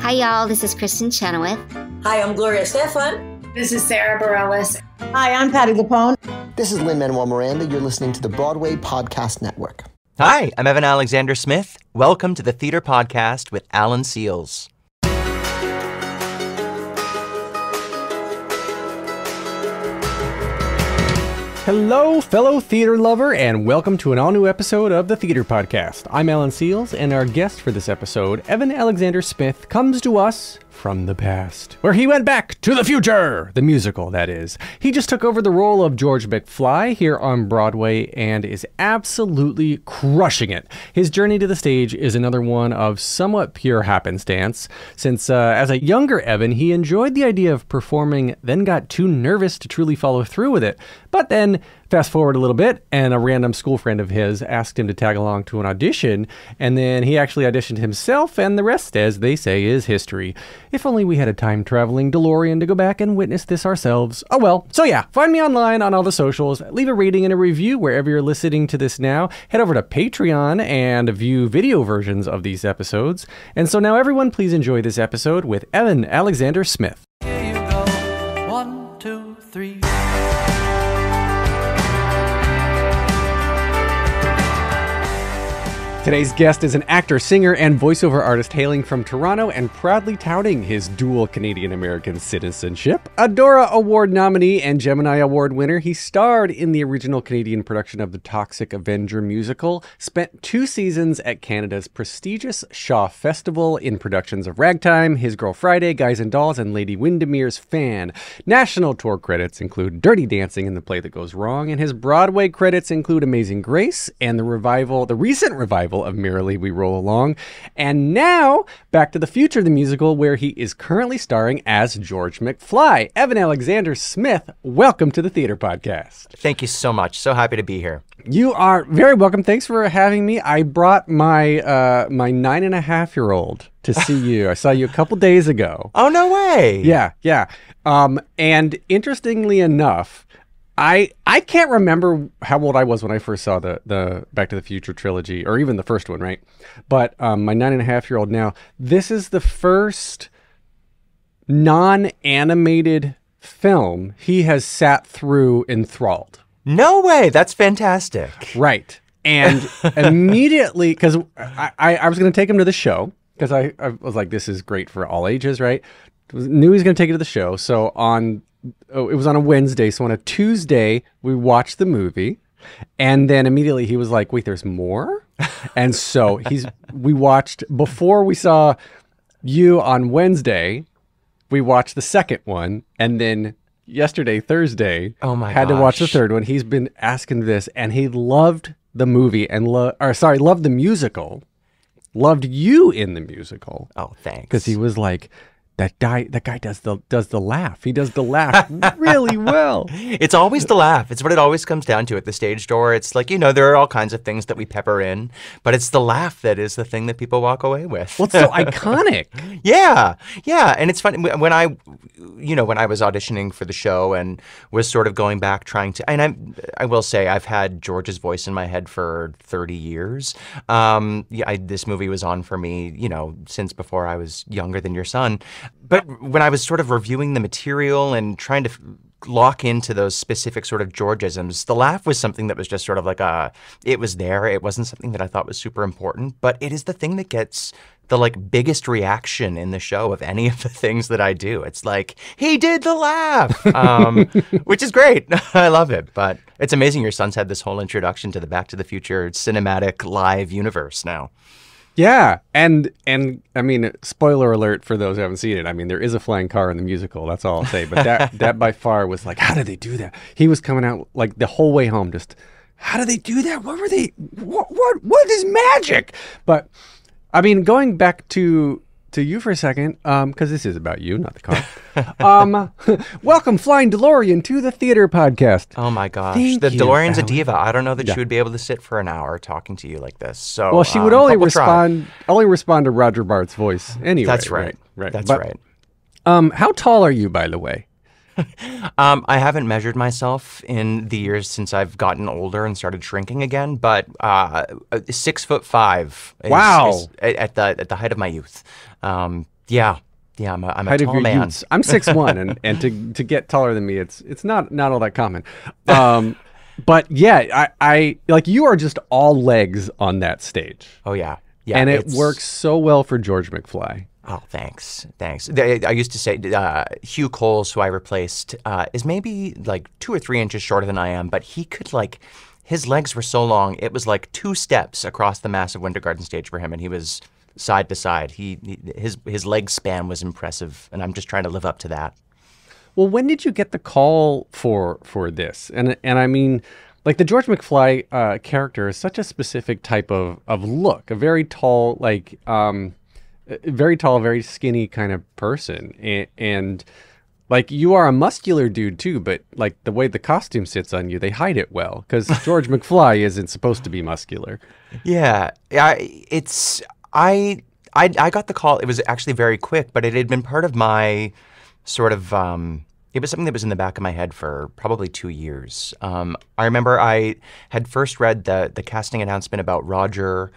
Hi, y'all. This is Kristen Chenoweth. Hi, I'm Gloria Stefan. This is Sarah Bareilles. Hi, I'm Patty Lapone. This is Lin-Manuel Miranda. You're listening to the Broadway Podcast Network. Hi, I'm Evan Alexander Smith. Welcome to the Theater Podcast with Alan Seals. Hello, fellow theater lover, and welcome to an all-new episode of the Theater Podcast. I'm Alan Seals, and our guest for this episode, Evan Alexander Smith, comes to us from the past, where he went back to the future, the musical, that is. He just took over the role of George McFly here on Broadway and is absolutely crushing it. His journey to the stage is another one of somewhat pure happenstance, since as a younger Evan, he enjoyed the idea of performing, then got too nervous to truly follow through with it. But then, fast forward a little bit, and a random school friend of his asked him to tag along to an audition, and then he actually auditioned himself, and the rest, as they say, is history. If only we had a time-traveling DeLorean to go back and witness this ourselves. Oh well. So yeah, find me online on all the socials, leave a rating and a review wherever you're listening to this now, head over to Patreon and view video versions of these episodes. And so now everyone, please enjoy this episode with Evan Alexander Smith. Here you go. 1, 2, 3. Today's guest is an actor, singer, and voiceover artist hailing from Toronto and proudly touting his dual Canadian-American citizenship. A Dora Award nominee and Gemini Award winner, he starred in the original Canadian production of the Toxic Avenger musical, spent 2 seasons at Canada's prestigious Shaw Festival in productions of Ragtime, His Girl Friday, Guys and Dolls, and Lady Windermere's Fan. National tour credits include Dirty Dancing in The Play That Goes Wrong, and his Broadway credits include Amazing Grace and the recent revival of Merrily We Roll Along, and now Back to the Future, the musical, where he is currently starring as George McFly. Evan Alexander Smith, welcome to the Theater Podcast. Thank you so much. So happy to be here. You are very welcome. Thanks for having me. I brought my my 9.5-year-old to see you. I saw you a couple days ago. Oh, no way. Yeah. And interestingly enough, I can't remember how old I was when I first saw the Back to the Future trilogy, or even the first one, right? But my 9.5-year-old now, this is the first non-animated film he has sat through enthralled. No way. That's fantastic. Right. And immediately, because I was going to take him to the show, because I was like, this is great for all ages, right? Knew he was going to take it to the show. So it was on a Wednesday, so on a Tuesday, we watched the movie, and then immediately he was like, wait, there's more? And so we watched, before we saw you on Wednesday, we watched the second one, and then yesterday, Thursday, had to watch the third one. He's been asking this, and he loved the movie, and loved the musical, loved you in the musical. Oh, thanks. Because he was like, That guy does the laugh. He does the laugh really well. It's always the laugh. It's what it always comes down to at the stage door. It's like, there are all kinds of things that we pepper in, but it's the laugh that is the thing that people walk away with. Well, it's so iconic. Yeah. And it's funny when I was auditioning for the show and was sort of going back trying to, and I will say I've had George's voice in my head for 30 years. This movie was on for me, since before I was younger than your son. But when I was sort of reviewing the material and trying to lock into those specific sort of Georgisms, the laugh was something that was just sort of like it was there. It wasn't something that I thought was super important, but it is the thing that gets the biggest reaction in the show of any of the things that I do. It's like, he did the laugh, which is great. I love it. But it's amazing your son's had this whole introduction to the Back to the Future cinematic live universe now. Yeah, and I mean, spoiler alert for those who haven't seen it. I mean, there is a flying car in the musical. That's all I'll say. But that by far was like, how did they do that? He was coming out like the whole way home, just how did they do that? What were they? What is magic? But I mean, going back to you for a second, because this is about you, not the car. Welcome, Flying DeLorean, to the Theater Podcast. Oh my gosh, Thank the you, DeLorean's Alan. a diva. I don't know that she would be able to sit for an hour talking to you like this. So, well, she would only respond to Roger Bart's voice anyway. That's right. Right. That's But, right. How tall are you, by the way? I haven't measured myself in the years since I've gotten older and started shrinking again, but 6'5". Wow. Is at the height of my youth. Yeah. Yeah, I'm a Height of tall your man. youths. I'm 6'1", and to get taller than me, it's not all that common. But yeah, I like you are just all legs on that stage. Oh, yeah. Yeah, and it works so well for George McFly. Oh, thanks. I used to say Hugh Coles, who I replaced, is maybe like 2 or 3 inches shorter than I am, but he could his legs were so long, it was like 2 steps across the massive Winter Garden stage for him, and he was side to side. His leg span was impressive, and I'm just trying to live up to that. Well, when did you get the call for this? And I mean, like the George McFly character is such a specific type of look, a very tall, very skinny kind of person, and like you are a muscular dude too, but like the way the costume sits on you, they hide it well because George McFly isn't supposed to be muscular. Yeah, I got the call. It was actually very quick, but it had been part of my sort of. It was something that was in the back of my head for probably 2 years. I remember I had first read the casting announcement about Roger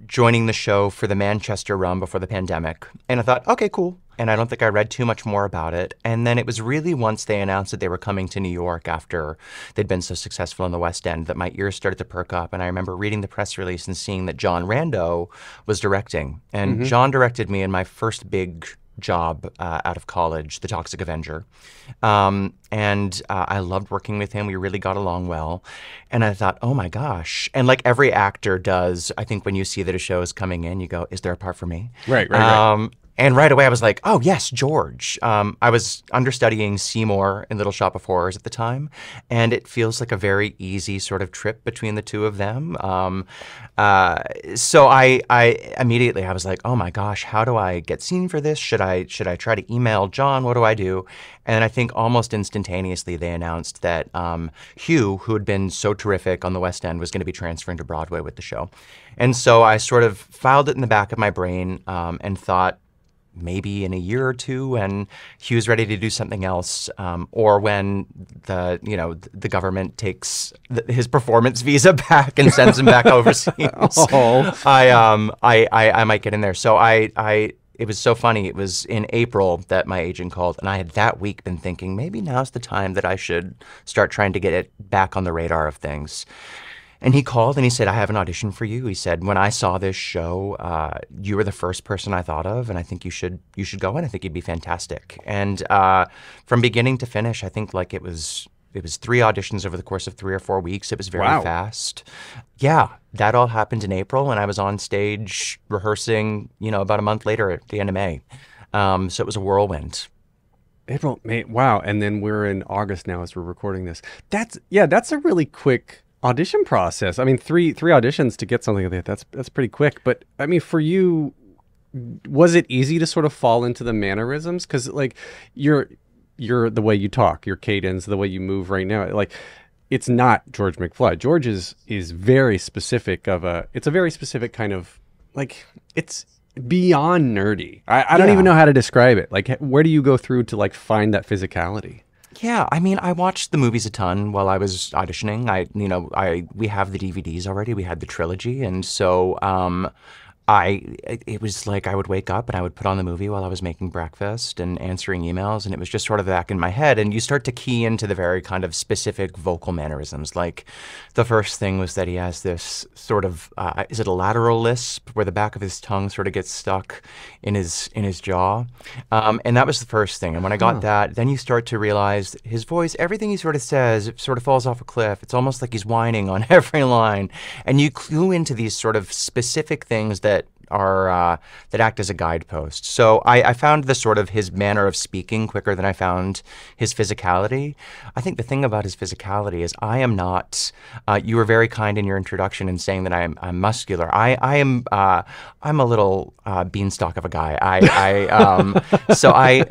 joining the show for the Manchester run before the pandemic. And I thought, okay, cool. And I don't think I read too much more about it. And then it was really once they announced that they were coming to New York after they'd been so successful in the West End that my ears started to perk up. And I remember reading the press release and seeing that John Rando was directing. And John directed me in my first big job out of college, The Toxic Avenger. And I loved working with him. We really got along well. And I thought, oh my gosh. And like every actor does, I think when you see that a show is coming in, you go, is there a part for me? Right. And right away I was like, oh yes, George. I was understudying Seymour in Little Shop of Horrors at the time. And it feels like a very easy sort of trip between the two of them. So I immediately, I was like, oh my gosh, how do I get seen for this? Should I try to email John? What do I do? And I think almost instantaneously they announced that Hugh, who had been so terrific on the West End, was going to be transferring to Broadway with the show. And so I sort of filed it in the back of my brain and thought, maybe in a year or two when Hugh's ready to do something else, or when the government takes his performance visa back and sends him back overseas. I might get in there. So it was so funny. It was in April that my agent called, and I had that week been thinking maybe now's the time that I should start trying to get it back on the radar of things. And he called and he said, I have an audition for you. He said, when I saw this show, you were the first person I thought of, and I think you should go in. I think you'd be fantastic. And from beginning to finish, I think like it was 3 auditions over the course of 3 or 4 weeks. It was very fast. Yeah, that all happened in April, and I was on stage rehearsing, about a month later at the end of May. So it was a whirlwind. April, May, wow. And then we're in August now as we're recording this. That's a really quick audition process. I mean, three auditions to get something like that. That's pretty quick. But I mean, for you, was it easy to sort of fall into the mannerisms? Because like you're the way you talk, your cadence, the way you move right now, like it's not George McFly. George is very specific it's a very specific kind of like it's beyond nerdy. I don't even know how to describe it. Like where do you go through to like find that physicality? Yeah, I mean, I watched the movies a ton while I was auditioning. We have the DVDs already. We had the trilogy, and so it was like I would wake up and I would put on the movie while I was making breakfast and answering emails, and it was just sort of back in my head. And you start to key into the very kind of specific vocal mannerisms. Like the first thing was that he has this sort of is it a lateral lisp where the back of his tongue sort of gets stuck in his jaw, and that was the first thing. And when I got that, then you start to realize his voice, everything he sort of says, it sort of falls off a cliff. It's almost like he's whining on every line, and you clue into these sort of specific things that act as a guidepost. So I found the sort of his manner of speaking quicker than I found his physicality. I think the thing about his physicality is I am not. You were very kind in your introduction in saying that I'm muscular. I'm a little beanstalk of a guy.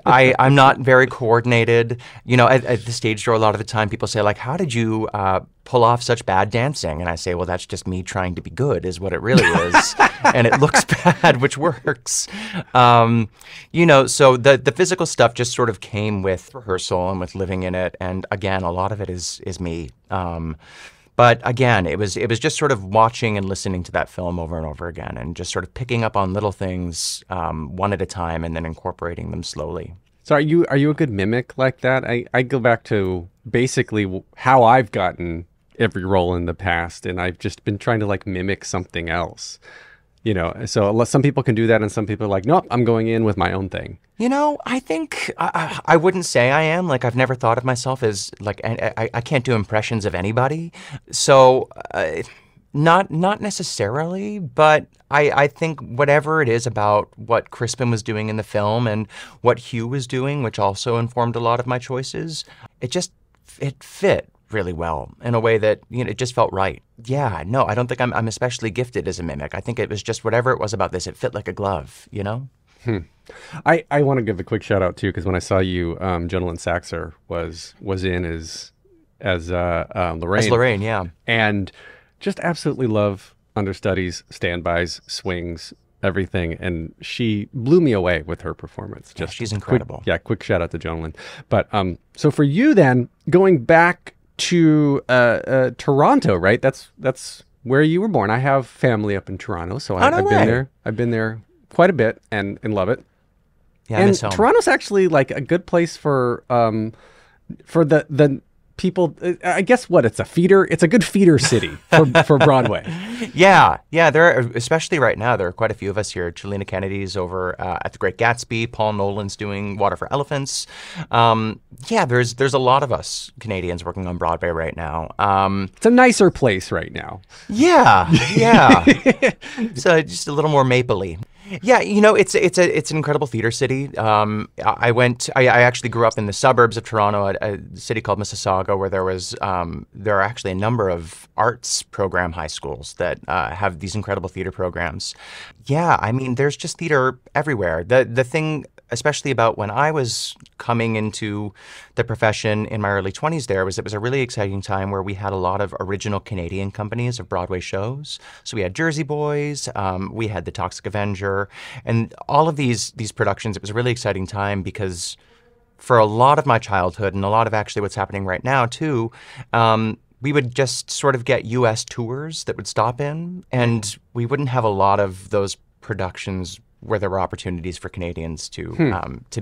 I'm not very coordinated. At the stage door, a lot of the time people say like, "How did you pull off such bad dancing?" And I say, well, that's just me trying to be good is what it really is. And it looks bad, which works. So the physical stuff just sort of came with rehearsal and with living in it. And again, a lot of it is me. But again, it was just sort of watching and listening to that film over and over again, and just sort of picking up on little things one at a time, and then incorporating them slowly. So are you a good mimic like that? I go back to basically how I've gotten every role in the past, and I've just been trying to like mimic something else. You know, so some people can do that, and some people are like, nope, I'm going in with my own thing. You know, I think I wouldn't say I am. Like, I've never thought of myself as, like, I can't do impressions of anybody. So, not necessarily, but I think whatever it is about what Crispin was doing in the film and what Hugh was doing, which also informed a lot of my choices, it fit really well in a way that, you know, it just felt right. Yeah, no, I don't think I'm especially gifted as a mimic. I think it was just whatever it was about this, it fit like a glove, you know? I want to give a quick shout out too, because when I saw you, Jonalyn Saxer was in as Lorraine. As Lorraine, yeah. And just absolutely love understudies, standbys, swings, everything, and she blew me away with her performance. Just she's incredible. Quick shout out to Jonalyn. But so for you then, going back to Toronto, right? That's where you were born. I have family up in Toronto, so I've been there. I've been there quite a bit and love it. Yeah, and Toronto's actually like a good place for the people. I guess it's a feeder. It's a good feeder city for Broadway. Yeah. There are, especially right now, there are quite a few of us here. Chelina Kennedy's over at The Great Gatsby. Paul Nolan's doing Water for Elephants. There's a lot of us Canadians working on Broadway right now. It's a nicer place right now. Yeah. It's just a little more mapley. Yeah, you know, it's an incredible theater city. I actually grew up in the suburbs of Toronto, at a city called Mississauga, where there are actually a number of arts program high schools that have these incredible theater programs. Yeah, I mean, there's just theater everywhere. The thing, especially about when I was coming into the profession in my early 20s there, it was a really exciting time where we had a lot of original Canadian companies of Broadway shows. So we had Jersey Boys, we had The Toxic Avenger, and all of these productions. It was a really exciting time because for a lot of my childhood, and a lot of actually what's happening right now too, we would just sort of get U.S. tours that would stop in, and we wouldn't have a lot of those productions where there were opportunities for Canadians to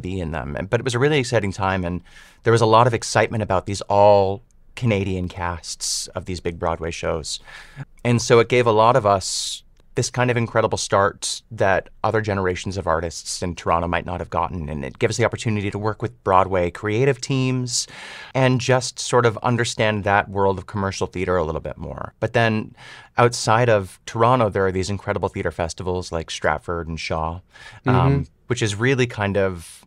be in them. But it was a really exciting time, and there was a lot of excitement about these all Canadian casts of these big Broadway shows. And so it gave a lot of us this kind of incredible start that other generations of artists in Toronto might not have gotten. And it gives us the opportunity to work with Broadway creative teams and just sort of understand that world of commercial theater a little bit more. But then outside of Toronto, there are these incredible theater festivals like Stratford and Shaw, which is really kind of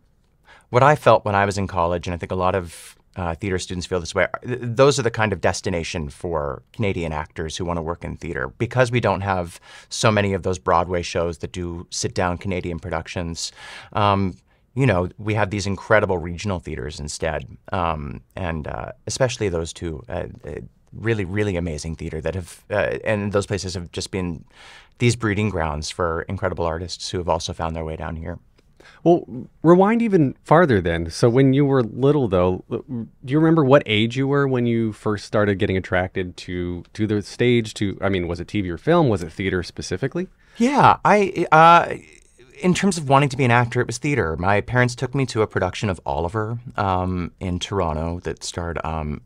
what I felt when I was in college. And I think a lot of theater students feel this way. Those are the kind of destination for Canadian actors who want to work in theater, because we don't have so many of those Broadway shows that do sit-down Canadian productions. You know, we have these incredible regional theaters instead, and especially those two, really, really amazing theater that have, and those places have just been these breeding grounds for incredible artists who have also found their way down here. Well, rewind even farther then. So when you were little, though, do you remember what age you were when you first started getting attracted to the stage? Was it TV or film? Was it theater specifically? Yeah, in terms of wanting to be an actor, it was theater. My parents took me to a production of Oliver in Toronto that starred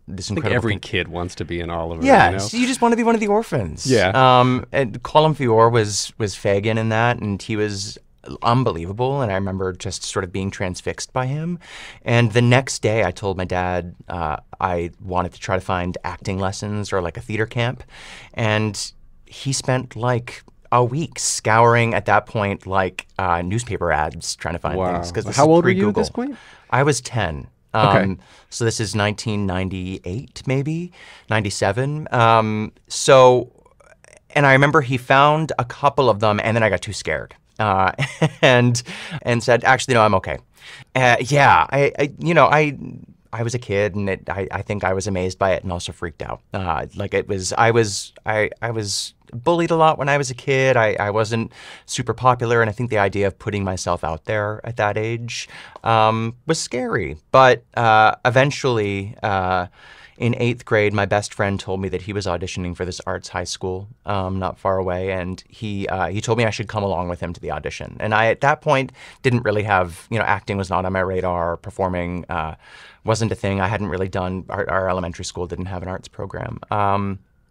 this incredible... I think every kid wants to be an Oliver. Yeah, you know? So you just want to be one of the orphans. Yeah. And Colin Feore was Fagin in that, and he was unbelievable, and I remember just sort of being transfixed by him. And the next day I told my dad I wanted to try to find acting lessons or like a theater camp, and he spent like a week scouring at that point like newspaper ads trying to find things. Because how old were you at this point? I was 10. Okay. So this is 1998, maybe 97. And I remember he found a couple of them, and then I got too scared. And said, actually, no, I'm okay. I was a kid, and I think I was amazed by it and also freaked out. I was bullied a lot when I was a kid. I wasn't super popular, and I think the idea of putting myself out there at that age was scary. But eventually, in 8th grade, my best friend told me that he was auditioning for this arts high school not far away, and he told me I should come along with him to the audition. And I, at that point, didn't really have, acting was not on my radar, performing wasn't a thing. I hadn't really done, our elementary school didn't have an arts program.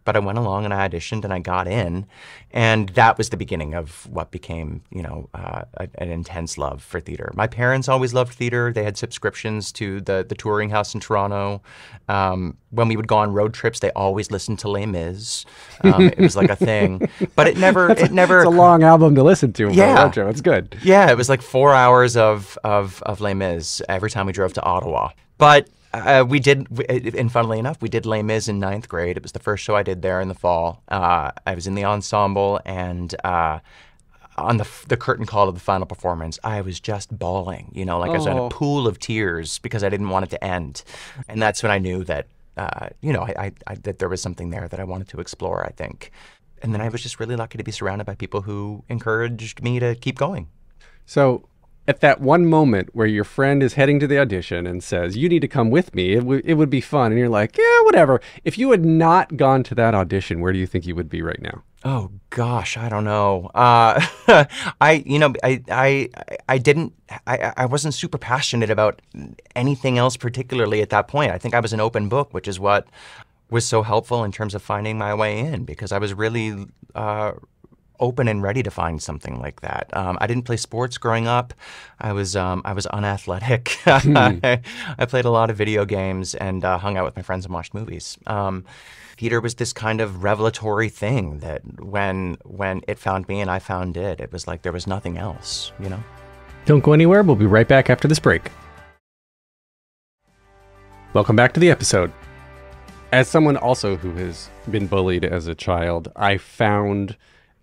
But I went along and I auditioned and I got in, and that was the beginning of what became, an intense love for theater. My parents always loved theater. They had subscriptions to the touring house in Toronto. When we would go on road trips, they always listened to Les Mis. It was like a thing, but it never. It's a long album to listen to. Yeah, road trip. It's good. Yeah, it was like 4 hours of Les Mis every time we drove to Ottawa, but. We did, and funnily enough, we did Les Mis in 9th grade. It was the first show I did there in the fall. I was in the ensemble, and on the curtain call of the final performance, I was just bawling, I was in a pool of tears because I didn't want it to end. And that's when I knew that, that there was something there that I wanted to explore, I think. And then I was just really lucky to be surrounded by people who encouraged me to keep going. So at that one moment where your friend is heading to the audition and says, you need to come with me, it would be fun. And you're like, yeah, whatever. If you had not gone to that audition, where do you think you would be right now? Oh, gosh, I don't know. I wasn't super passionate about anything else particularly at that point. I think I was an open book, which is what was so helpful in terms of finding my way in, because I was really open and ready to find something like that. I didn't play sports growing up. I was unathletic. I played a lot of video games and hung out with my friends and watched movies. Theater was this kind of revelatory thing that when it found me and I found it, it was like there was nothing else, Don't go anywhere. We'll be right back after this break. Welcome back to the episode. As someone also who has been bullied as a child, I found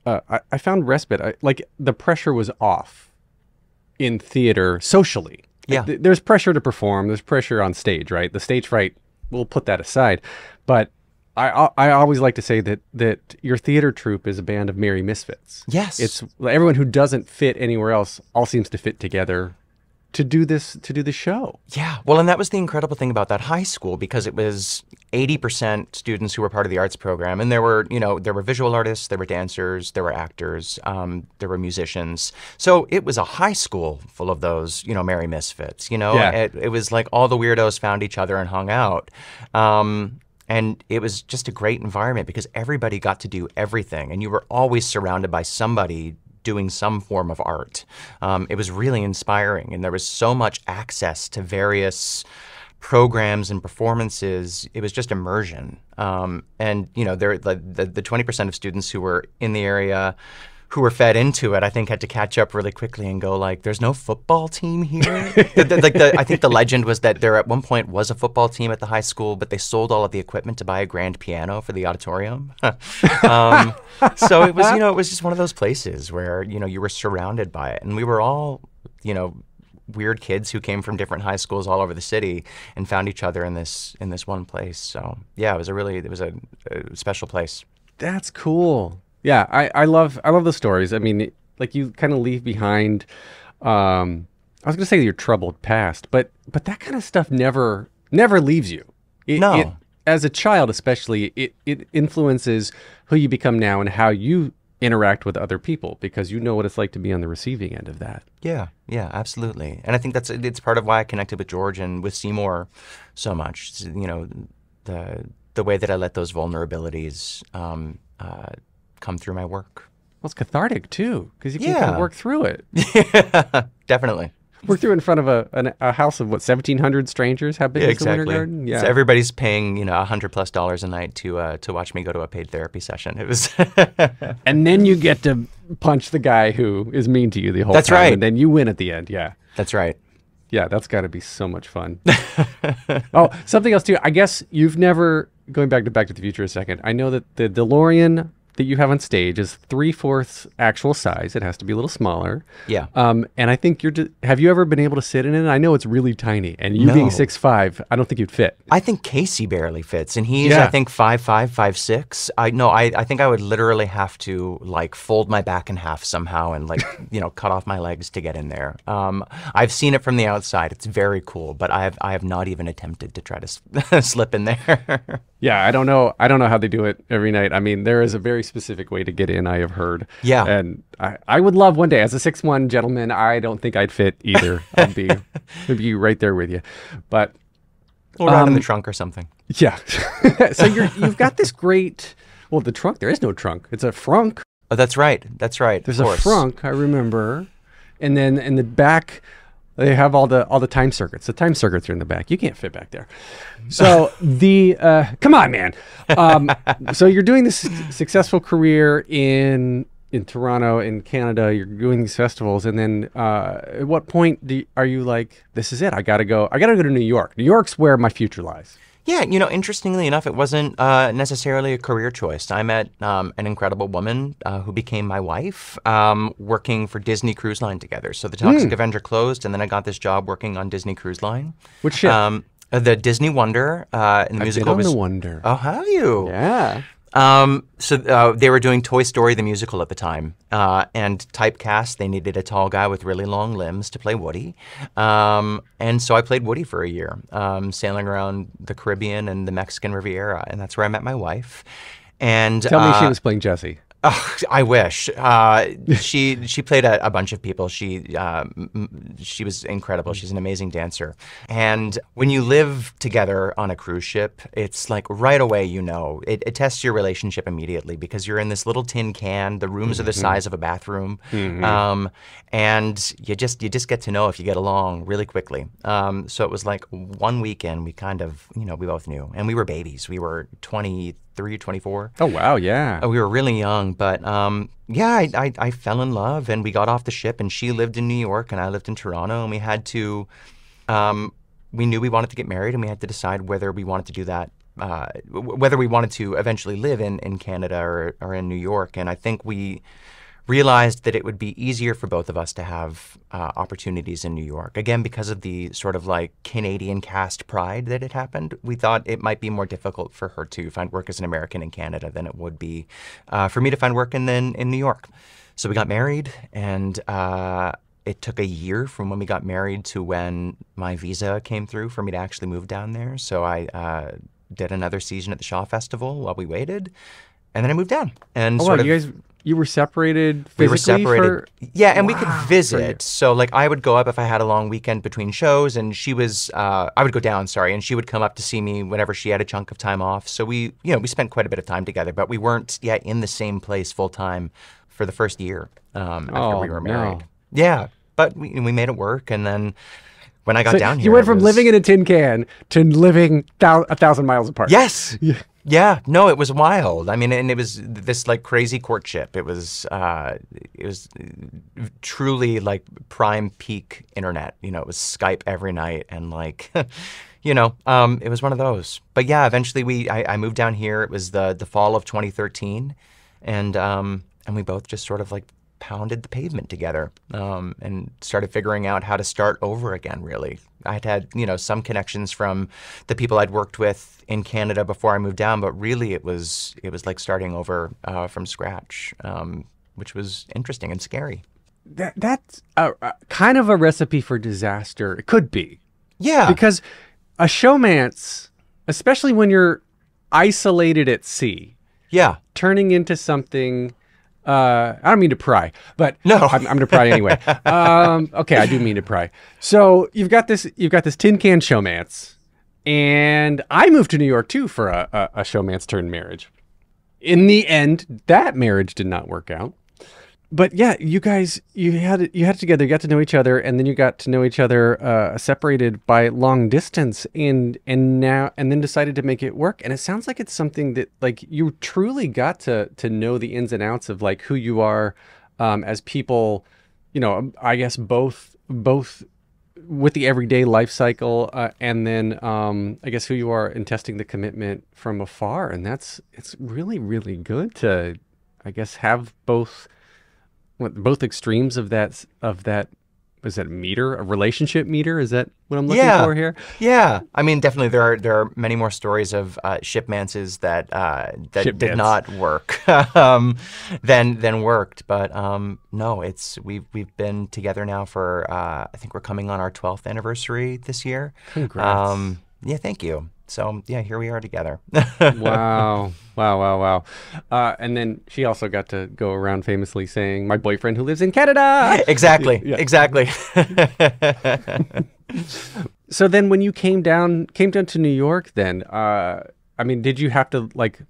respite. The pressure was off in theater socially. Yeah. There's pressure to perform. There's pressure on stage, right? The stage fright, we'll put that aside. But I always like to say that your theater troupe is a band of merry misfits. Yes. It's everyone who doesn't fit anywhere else all seems to fit together to do the show. Yeah. Well, and that was the incredible thing about that high school, because it was 80% students who were part of the arts program. And there were visual artists, there were dancers, there were actors, there were musicians. So it was a high school full of those, merry misfits, Yeah. It was like all the weirdos found each other and hung out. And it was just a great environment because everybody got to do everything. And you were always surrounded by somebody doing some form of art. It was really inspiring, and there was so much access to various programs and performances. It was just immersion. And there the 20% of students who were in the area who were fed into it, I think, had to catch up really quickly and go like, "There's no football team here." I think the legend was that there at one point was a football team at the high school, but they sold all of the equipment to buy a grand piano for the auditorium. So it was, it was just one of those places where you were surrounded by it, and we were all, weird kids who came from different high schools all over the city and found each other in this one place. So yeah, it was a special place. That's cool. Yeah, I love the stories. I mean, like you kind of leave behind. I was going to say your troubled past, but that kind of stuff never leaves you. No. As a child, especially, it influences who you become now and how you interact with other people, because you know what it's like to be on the receiving end of that. Yeah, absolutely. And I think it's part of why I connected with George and with Seymour so much. The way that I let those vulnerabilities come through my work. Well, it's cathartic too, because you can kind of work through it. Yeah, definitely. Work through in front of a house of 1,700 strangers. How big is the Winter Garden? Yeah, so everybody's paying $100+ a night to watch me go to a paid therapy session. It was, and then you get to punch the guy who is mean to you the whole time. That's right. And then you win at the end. Yeah, that's right. Yeah, that's got to be so much fun. Oh, something else too. I guess you've never, going back to the Future a second. I know that the DeLorean that you have on stage is 3/4 actual size. It has to be a little smaller. Yeah. And I think have you ever been able to sit in it? I know it's really tiny, and you being 6'5", I don't think you'd fit. I think Casey barely fits, and he's I think 5'5", 5'6". I think I would literally have to like fold my back in half somehow and like cut off my legs to get in there. I've seen it from the outside. It's very cool, but I have not even attempted to try to slip in there. Yeah, I don't know how they do it every night. I mean, there is a very specific way to get in, I have heard. Yeah. And I would love one day, as a 6'1" gentleman, I don't think I'd fit either. I'd be right there with you. But we'll ride in the trunk or something. Yeah. So you've got this great, well, the trunk, there is no trunk. It's a frunk. Oh, that's right. There's a frunk, I remember. And then in the back, they have all the time circuits. The time circuits are in the back. You can't fit back there. So come on, man. So you're doing this successful career in Toronto, in Canada. You're doing these festivals, and then at what point are you like, this is it? I gotta go to New York. New York's where my future lies. Yeah, interestingly enough, it wasn't necessarily a career choice. I met an incredible woman who became my wife, working for Disney Cruise Line together. So the Toxic Avenger closed, and then I got this job working on Disney Cruise Line. Which ship? The Disney Wonder, and the musical was the Wonder. Oh, have you? Yeah. So they were doing Toy Story the musical at the time, and typecast, they needed a tall guy with really long limbs to play Woody. And so I played Woody for a year, sailing around the Caribbean and the Mexican Riviera, and that's where I met my wife. And tell me she was playing Jessie. Oh, I wish. She played a bunch of people. She was incredible. She's an amazing dancer. And when you live together on a cruise ship, it's like right away, it tests your relationship immediately because you're in this little tin can. The rooms are the size of a bathroom. And you just get to know if you get along really quickly. So it was like one weekend we kind of, we both knew. And we were babies. We were 23, 24. Oh, wow, yeah. We were really young, but I fell in love, and we got off the ship, and she lived in New York, and I lived in Toronto, and we had to, we knew we wanted to get married, and we had to decide whether we wanted to do that, whether we wanted to eventually live in Canada or in New York, and I think we realized that it would be easier for both of us to have opportunities in New York. Again, because of the sort of like Canadian caste pride that had happened, we thought it might be more difficult for her to find work as an American in Canada than it would be for me to find work in New York. So we got married, and it took a year from when we got married to when my visa came through for me to actually move down there. So I did another season at the Shaw Festival while we waited, and then I moved down. And you were separated physically? We were separated. Yeah, and we could visit. Great. So, like, I would go up if I had a long weekend between shows, and she was, I would go down, and she would come up to see me whenever she had a chunk of time off. So we spent quite a bit of time together, but we weren't yet in the same place full time for the first year after we were married. No. Yeah, but we made it work, and then when I got down here, you went from living in a tin can to living 1,000 miles apart. Yes. Yeah, no, it was wild. I mean, and it was this like crazy courtship. It was truly like prime peak internet. It was Skype every night, and like, it was one of those. But yeah, eventually I moved down here. It was the fall of 2013, and we both just sort of like pounded the pavement together, and started figuring out how to start over again, really. I'd had, some connections from the people I'd worked with in Canada before I moved down, but really it was like starting over from scratch, which was interesting and scary. That's kind of a recipe for disaster. It could be. Yeah. Because a showmance, especially when you're isolated at sea, turning into something... I don't mean to pry, but no, I'm going to pry anyway. Okay, I do mean to pry. So you've got this tin can showmance, and I moved to New York too for a showmance turned marriage. In the end, that marriage did not work out. But yeah, you guys, you had it together, you got to know each other, and then you got to know each other separated by long distance, and then decided to make it work. And it sounds like it's something that like you truly got to know the ins and outs of like who you are as people, I guess both with the everyday life cycle, and then I guess who you are in testing the commitment from afar. And it's really, really good to I guess, have both extremes of that. Is that meter, a relationship meter? Is that what I'm looking for here? Yeah. I mean, definitely there are many more stories of shipmances that did not work than worked. But no, we've been together now for I think we're coming on our 12th anniversary this year. Congrats. Yeah, thank you. So yeah, here we are together. Wow. And then she also got to go around famously saying, "My boyfriend who lives in Canada." Exactly. Yeah. Exactly. So then when you came down to New York, then I mean, did you have to like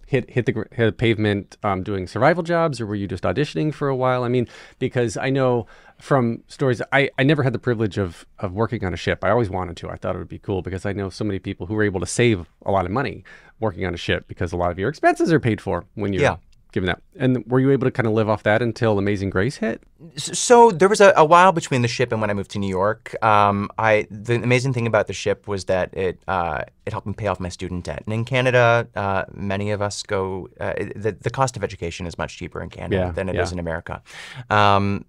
hit the pavement doing survival jobs, or were you just auditioning for a while? I mean, because I know from stories, I never had the privilege of working on a ship. I always wanted to. I thought it would be cool because I know so many people who were able to save a lot of money working on a ship because a lot of your expenses are paid for when you're given that. And were you able to kind of live off that until Amazing Grace hit? So there was a while between the ship and when I moved to New York. The amazing thing about the ship was that it helped me pay off my student debt. And in Canada, many of us go. The cost of education is much cheaper in Canada than it is in America.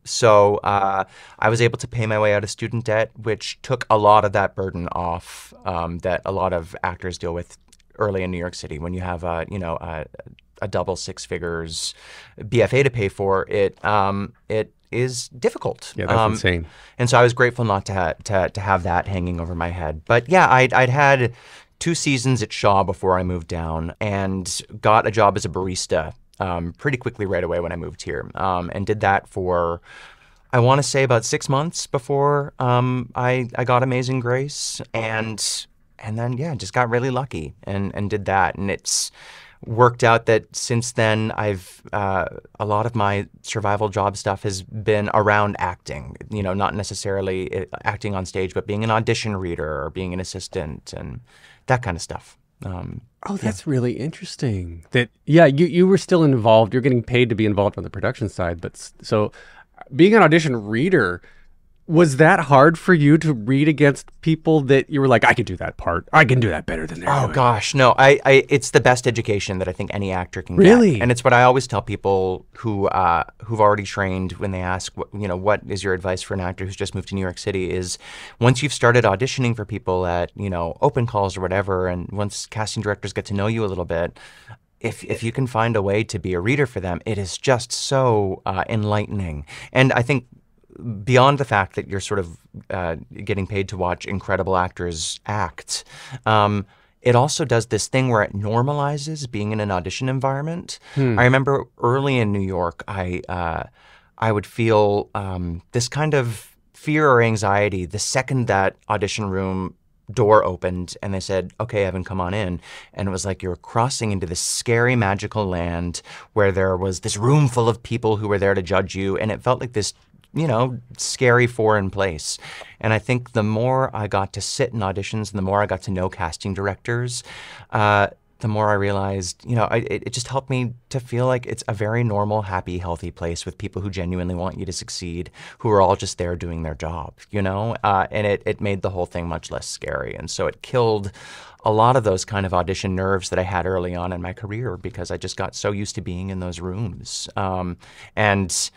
So I was able to pay my way out of student debt, which took a lot of that burden off that a lot of actors deal with early in New York City. When you have a double six figures BFA to pay for, it is difficult. Yeah, that's insane. And so I was grateful not to have that hanging over my head. But yeah, I'd had 2 seasons at Shaw before I moved down and got a job as a barista pretty quickly right away when I moved here, and did that for, I want to say, about 6 months before I got Amazing Grace, and then just got really lucky and did that, and it's worked out that since then I've a lot of my survival job stuff has been around acting, not necessarily acting on stage, but being an audition reader or being an assistant and that kind of stuff. That's really interesting. That you were still involved. You're getting paid to be involved on the production side, but so being an audition reader, was that hard for you to read against people that you were like, I can do that part, I can do that better than they're doing? Gosh, no. It's the best education that I think any actor can get. Really? And it's what I always tell people who've already trained when they ask, what is your advice for an actor who's just moved to New York City, is once you've started auditioning for people at, open calls or whatever, and once casting directors get to know you a little bit, if you can find a way to be a reader for them, it is just so enlightening. And I think beyond the fact that you're sort of getting paid to watch incredible actors act, it also does this thing where it normalizes being in an audition environment. I remember early in New York, I would feel this kind of fear or anxiety the second that audition room door opened and they said, "Okay, Evan, come on in." And it was like you were crossing into this scary, magical land where there was this room full of people who were there to judge you, and it felt like this scary foreign place. And I think the more I got to sit in auditions and the more I got to know casting directors, the more I realized, it just helped me to feel like it's a very normal, happy, healthy place with people who genuinely want you to succeed, who are all just there doing their job, and it made the whole thing much less scary. And so it killed a lot of those kind of audition nerves that I had early on in my career because I just got so used to being in those rooms. And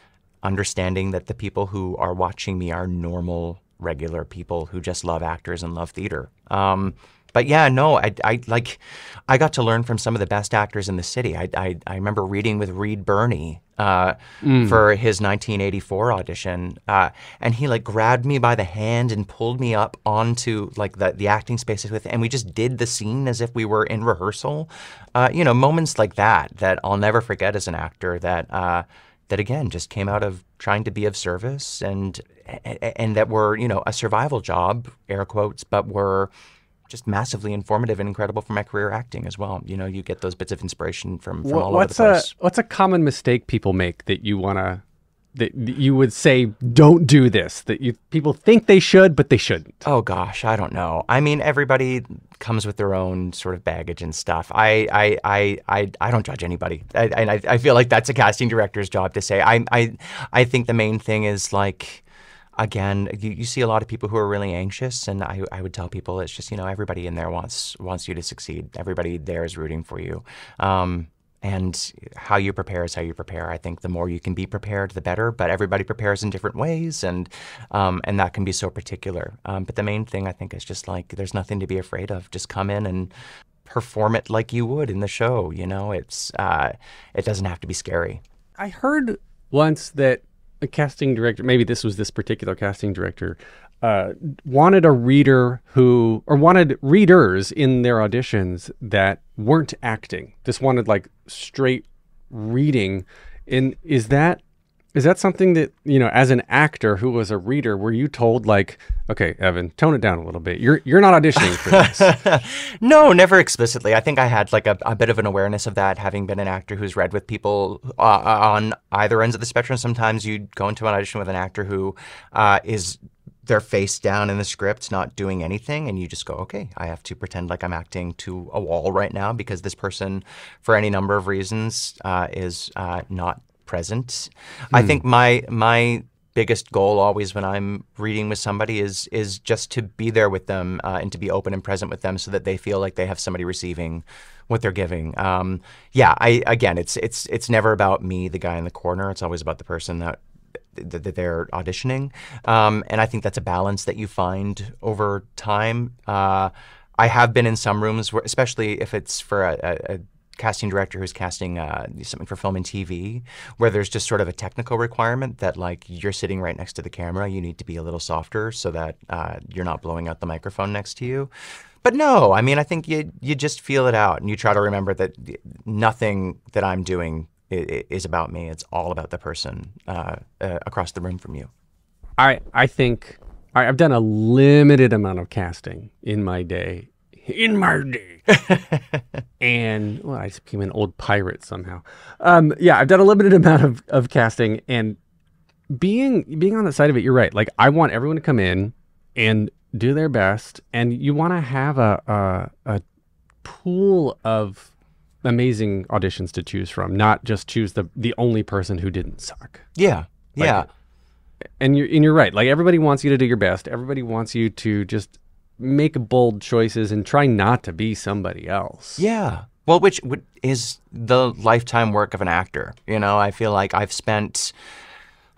understanding that the people who are watching me are normal, regular people who just love actors and love theater. But yeah, no, I got to learn from some of the best actors in the city. I remember reading with Reed Birney for his 1984 audition, and he grabbed me by the hand and pulled me up onto the acting spaces with, and we just did the scene as if we were in rehearsal. Moments like that I'll never forget as an actor. That again just came out of trying to be of service and that were a survival job, air quotes, but were just massively informative and incredible for my career acting as well. You get those bits of inspiration from all over the place. What's a common mistake people make that you would say, don't do this, people think they should, but they shouldn't? Oh gosh, I don't know. I mean, everybody comes with their own sort of baggage and stuff. I don't judge anybody, and I feel like that's a casting director's job to say. I think the main thing is again, you see a lot of people who are really anxious, and I would tell people it's just everybody in there wants you to succeed. Everybody there is rooting for you. And how you prepare is how you prepare. I think the more you can be prepared, the better. But everybody prepares in different ways, and that can be so particular. But the main thing, I think, is just like there's nothing to be afraid of. Just come in and perform it like you would in the show. It doesn't have to be scary. I heard once that a casting director, maybe this was this particular casting director, wanted a reader wanted readers in their auditions that weren't acting. Just wanted like straight reading. And is that something that, as an actor who was a reader, were you told like, okay, Evan, tone it down a little bit. You're not auditioning for this. No, never explicitly. I think I had like a bit of an awareness of that, having been an actor who's read with people on either ends of the spectrum. Sometimes you go into an audition with an actor who is their face down in the script, not doing anything, and you just go, okay, I have to pretend like I'm acting to a wall right now because this person, for any number of reasons, is not present. I think my biggest goal always when I'm reading with somebody is just to be there with them and to be open and present with them so that they feel like they have somebody receiving what they're giving. It's never about me, the guy in the corner. It's always about the person that they're auditioning. And I think that's a balance that you find over time. I have been in some rooms where, especially if it's for a casting director who's casting something for film and TV, where there's just sort of a technical requirement that like you're sitting right next to the camera, you need to be a little softer so that you're not blowing out the microphone next to you. But no, I mean, I think you just feel it out and you try to remember that nothing that I'm doing is about me. It's all about the person across the room from you. I think I've done a limited amount of casting in my day. And I just became an old pirate somehow. I've done a limited amount of casting, and being on the side of it, you're right. Like, I want everyone to come in and do their best, and you want to have a pool of amazing auditions to choose from, not just choose the only person who didn't suck. Yeah. And you're right. Like, everybody wants you to do your best. Everybody wants you to just make bold choices and try not to be somebody else. Yeah. Well, which is the lifetime work of an actor. I feel like I've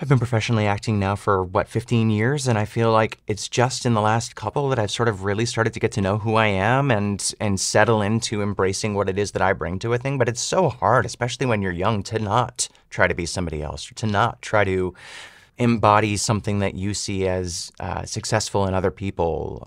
been professionally acting now for 15 years, and I feel like it's just in the last couple that I've sort of really started to get to know who I am and settle into embracing what it is that I bring to a thing. But it's so hard, especially when you're young, to not try to be somebody else, or to not try to embody something that you see as successful in other people.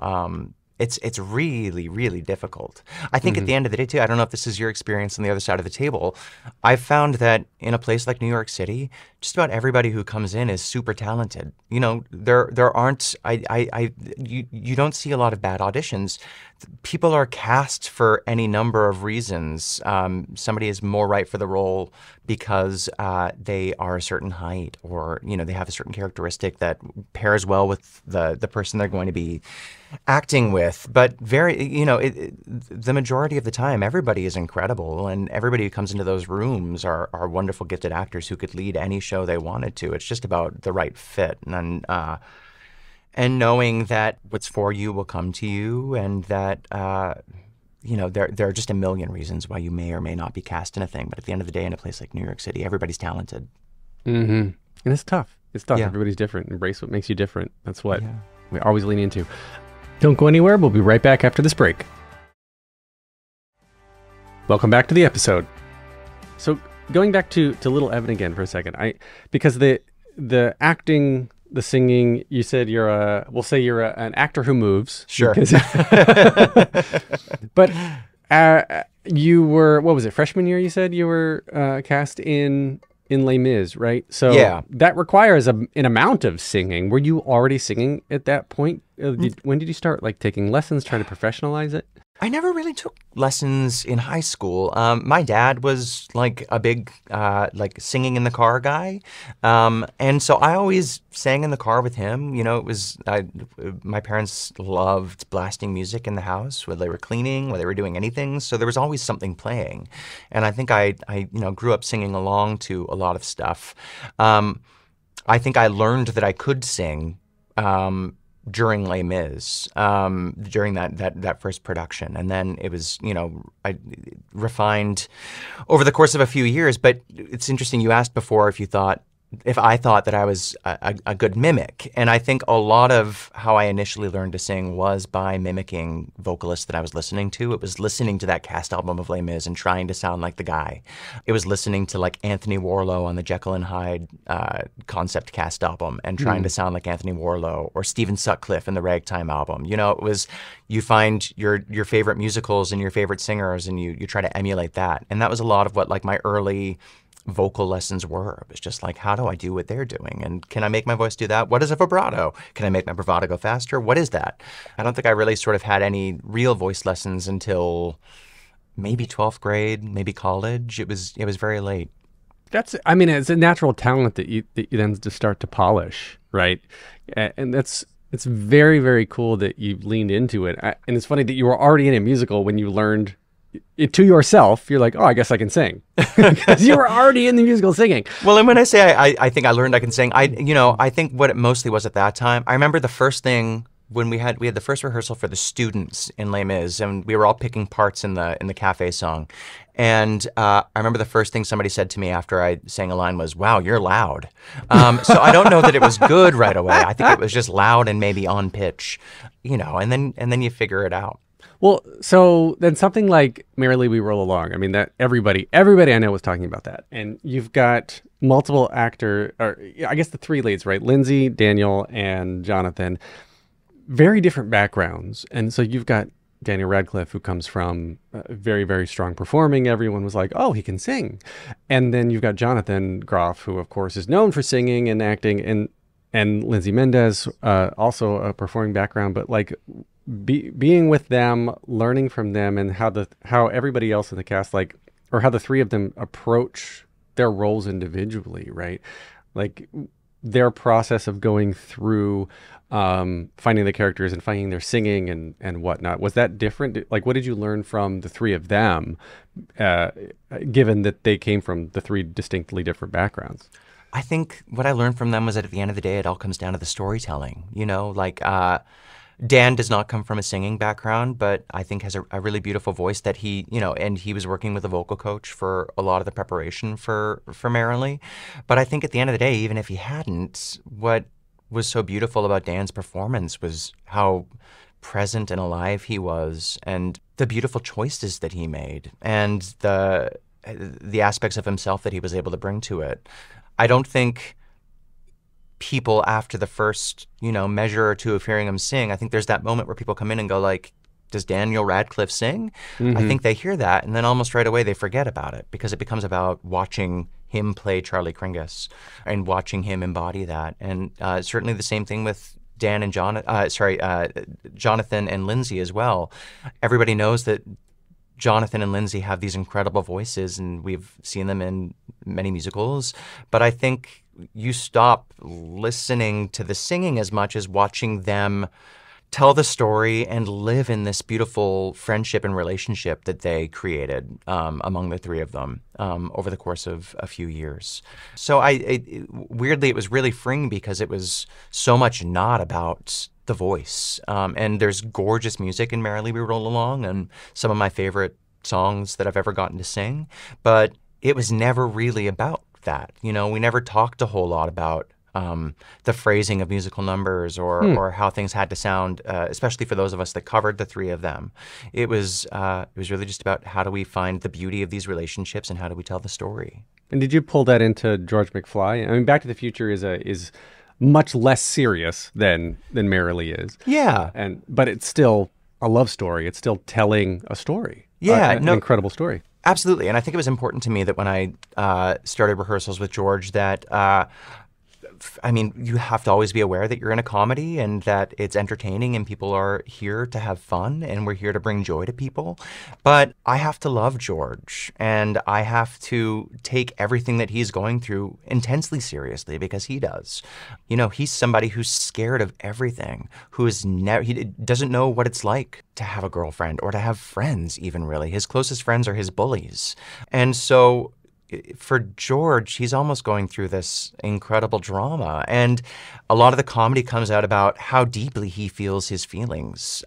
It's really, really difficult. I think at the end of the day, too, I don't know if this is your experience on the other side of the table, I've found that in a place like New York City, just about everybody who comes in is super talented. There aren't, you don't see a lot of bad auditions. People are cast for any number of reasons. Somebody is more right for the role because they are a certain height, or they have a certain characteristic that pairs well with the person they're going to be acting with. But the majority of the time, everybody is incredible, and everybody who comes into those rooms are wonderful, gifted actors who could lead any show they wanted to. It's just about the right fit, and knowing that what's for you will come to you, and that there are just a million reasons why you may or may not be cast in a thing. But at the end of the day, in a place like New York City, everybody's talented. Mm-hmm. And it's tough. Yeah. Everybody's different. Embrace what makes you different. That's what we always lean into. Don't go anywhere. We'll be right back after this break. Welcome back to the episode. So going back to Little Evan again for a second, because the acting, the singing, you said we'll say you're an actor who moves. Sure. But you were, what was it, freshman year you said you were cast in Les Mis, right? So yeah. That requires an amount of singing. Were you already singing at that point? When did you start taking lessons, trying to professionalize it? I never really took lessons in high school. My dad was a big singing in the car guy, and so I always sang in the car with him. My parents loved blasting music in the house, whether they were cleaning, whether they were doing anything. So there was always something playing, and I think I grew up singing along to a lot of stuff. I think I learned that I could sing during Les Mis, during that first production. And then it was, I refined over the course of a few years. But it's interesting, you asked before if I thought that I was a good mimic. And I think a lot of how I initially learned to sing was by mimicking vocalists that I was listening to. It was listening to that cast album of Les Mis and trying to sound like the guy. It was listening to like Anthony Warlow on the Jekyll and Hyde concept cast album and trying to sound like Anthony Warlow, or Stephen Sutcliffe in the Ragtime album. It was, you find your favorite musicals and your favorite singers and you try to emulate that. And that was a lot of what like my early vocal lessons were. It was just like, how do I do what they're doing? And can I make my voice do that? What is a vibrato? Can I make my bravado go faster? What is that? I don't think I really sort of had any real voice lessons until maybe 12th grade, maybe college. It was very late. It's a natural talent that you then just start to polish, right? And it's very, very cool that you leaned into it. And it's funny that you were already in a musical when you learned it to yourself. You're like, oh, I guess I can sing, because you were already in the musical singing. Well, and when I say I think I learned I can sing, I think what it mostly was at that time, I remember the first thing when we had the first rehearsal for the students in Les Mis, and we were all picking parts in the cafe song. And I remember the first thing somebody said to me after I sang a line was, "Wow, you're loud." So I don't know that it was good right away. I think it was just loud and maybe on pitch, and then you figure it out. Well, so then something like Merrily We Roll Along, I mean, that everybody I know was talking about that. And you've got multiple or I guess the three leads, right? Lindsay, Daniel, and Jonathan. Very different backgrounds. And so you've got Daniel Radcliffe, who comes from very, very strong performing. Everyone was like, oh, he can sing. And then you've got Jonathan Groff, who, of course, is known for singing and acting. And Lindsay Mendez, also a performing background. But like, being with them, learning from them, and how everybody else in the cast, like, or how the three of them approach their roles individually, right? Like their process of going through finding the characters and finding their singing and whatnot. Was that different? Like, what did you learn from the three of them, given that they came from the three distinctly different backgrounds? I think what I learned from them was that at the end of the day, it all comes down to the storytelling. Dan does not come from a singing background, but I think has a really beautiful voice that he, and he was working with a vocal coach for a lot of the preparation for Merrily. But I think at the end of the day, even if he hadn't, what was so beautiful about Dan's performance was how present and alive he was, and the beautiful choices that he made, and the aspects of himself that he was able to bring to it. I don't think people after the first, measure or two of hearing him sing, I think there's that moment where people come in and go like, does Daniel Radcliffe sing? Mm-hmm. I think they hear that, and then almost right away they forget about it, because it becomes about watching him play Charlie Kringus and watching him embody that. And certainly the same thing with Dan and Jonathan and Lindsay as well. Everybody knows that Jonathan and Lindsay have these incredible voices, and we've seen them in many musicals. But I think you stop listening to the singing as much as watching them tell the story and live in this beautiful friendship and relationship that they created among the three of them over the course of a few years. So weirdly, it was really freeing, because it was so much not about the voice. And there's gorgeous music in Merrily We Roll Along, and some of my favorite songs that I've ever gotten to sing. But it was never really about that. We never talked a whole lot about the phrasing of musical numbers or how things had to sound, especially for those of us that covered the three of them. It was really just about how do we find the beauty of these relationships and how do we tell the story. And did you pull that into George McFly? I mean, Back to the Future is much less serious than Merrily is. Yeah. But it's still a love story. It's still telling a story. Yeah. An incredible story. Absolutely. And I think it was important to me that when I started rehearsals with George that you have to always be aware that you're in a comedy and that it's entertaining and people are here to have fun and we're here to bring joy to people. But I have to love George, and I have to take everything that he's going through intensely seriously, because he does. He's somebody who's scared of everything, he doesn't know what it's like to have a girlfriend or to have friends even, really. His closest friends are his bullies. And so for George, he's almost going through this incredible drama. And a lot of the comedy comes out about how deeply he feels his feelings.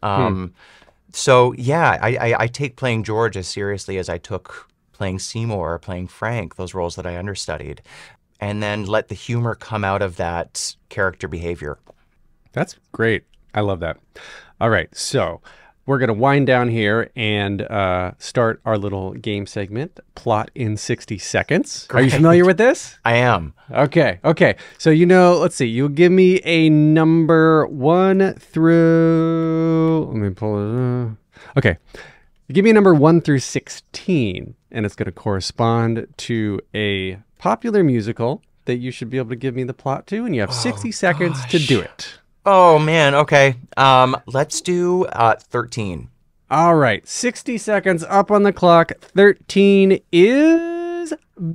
So, yeah, I take playing George as seriously as I took playing Seymour or playing Frank, those roles that I understudied, and then let the humor come out of that character behavior. That's great. I love that. All right, so we're going to wind down here and start our little game segment, Plot in 60 Seconds. Great. Are you familiar with this? I am. Okay. So, let's see. You give me a number 1 through... Let me pull it up. Okay. You give me a number 1 through 16, and it's going to correspond to a popular musical that you should be able to give me the plot to, and you have 60 seconds to do it. Oh, man. Okay. Let's do 13. All right. 60 seconds up on the clock. 13 is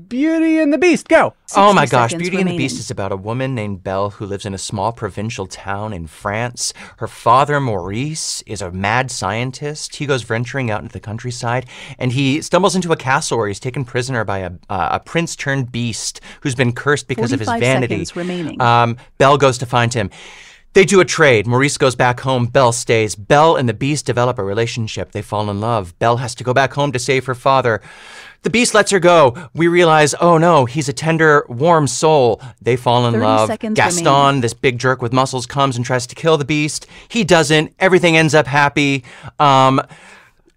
Beauty and the Beast. Go. Oh, my gosh. Beauty and the Beast is about a woman named Belle who lives in a small provincial town in France. Her father, Maurice, is a mad scientist. He goes venturing out into the countryside, and he stumbles into a castle where he's taken prisoner by a prince-turned-beast who's been cursed because of his vanity. 45 seconds remaining. Belle goes to find him. They do a trade. Maurice goes back home. Belle stays. Belle and the Beast develop a relationship. They fall in love. Belle has to go back home to save her father. The Beast lets her go. We realize, oh no, he's a tender, warm soul. They fall in love. Gaston, remaining. this big jerk with muscles, comes and tries to kill the Beast. He doesn't. Everything ends up happy.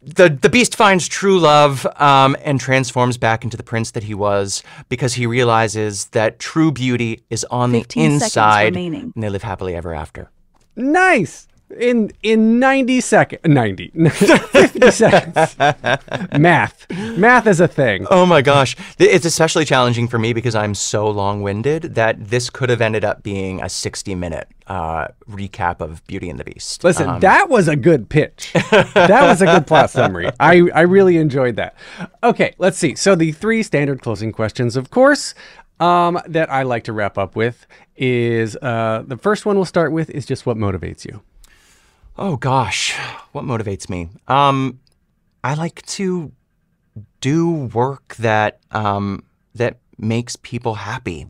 The Beast finds true love and transforms back into the prince that he was because he realizes that true beauty is on the inside, and they live happily ever after. Nice! In 90 seconds, 50 seconds. Math is a thing. Oh my gosh. It's especially challenging for me because I'm so long-winded that this could have ended up being a 60-minute recap of Beauty and the Beast. Listen, that was a good pitch. That was a good plot summary. I really enjoyed that. Okay, let's see. So the 3 standard closing questions, of course, that I like to wrap up with is the first one we'll start with is just what motivates you. Oh gosh, what motivates me? I like to do work that that makes people happy,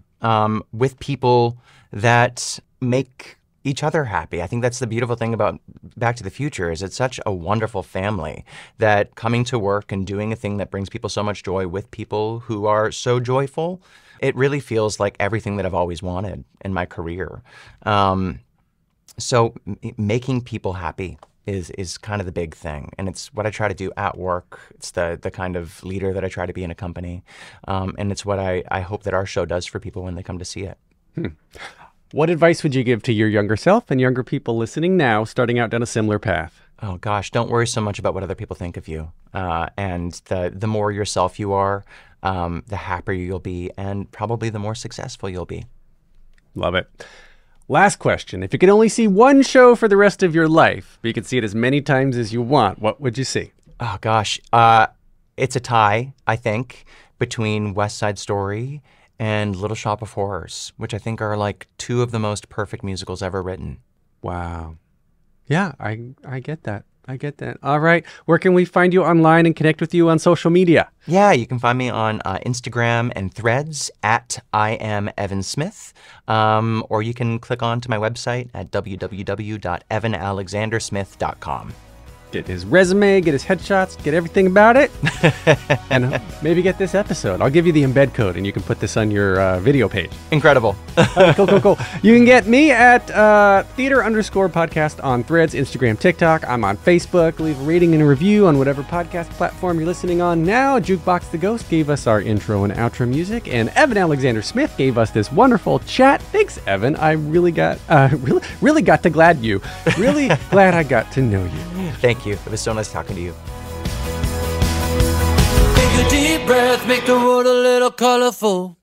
with people that make each other happy. I think that's the beautiful thing about Back to the Future is it's such a wonderful family that coming to work and doing a thing that brings people so much joy with people who are so joyful, it really feels like everything that I've always wanted in my career. So making people happy is kind of the big thing. And it's what I try to do at work. It's the kind of leader that I try to be in a company. And it's what I hope that our show does for people when they come to see it. What advice would you give to your younger self and younger people listening now, starting out down a similar path? Oh, gosh, don't worry so much about what other people think of you. And the more yourself you are, the happier you'll be and probably the more successful you'll be. Love it. Last question. If you could only see one show for the rest of your life, but you could see it as many times as you want, what would you see? Oh, gosh. It's a tie, I think, between West Side Story and Little Shop of Horrors, which I think are like 2 of the most perfect musicals ever written. Wow. Yeah, I get that. I get that. All right. Where can we find you online and connect with you on social media? Yeah, you can find me on Instagram and Threads at I am Evan Smith. Or you can click on to my website at www.evanalexandersmith.com. Get his resume, get his headshots, get everything about it, and maybe get this episode. I'll give you the embed code, and you can put this on your video page. Incredible. Cool. You can get me at theater_podcast on Threads, Instagram, TikTok. I'm on Facebook. Leave a rating and a review on whatever podcast platform you're listening on now. Jukebox the Ghost gave us our intro and outro music, and Evan Alexander Smith gave us this wonderful chat. Thanks, Evan. I really got really got to glad you. Really glad I got to know you. Thank you. It was so nice talking to you. Take a deep breath, make the world a little colorful.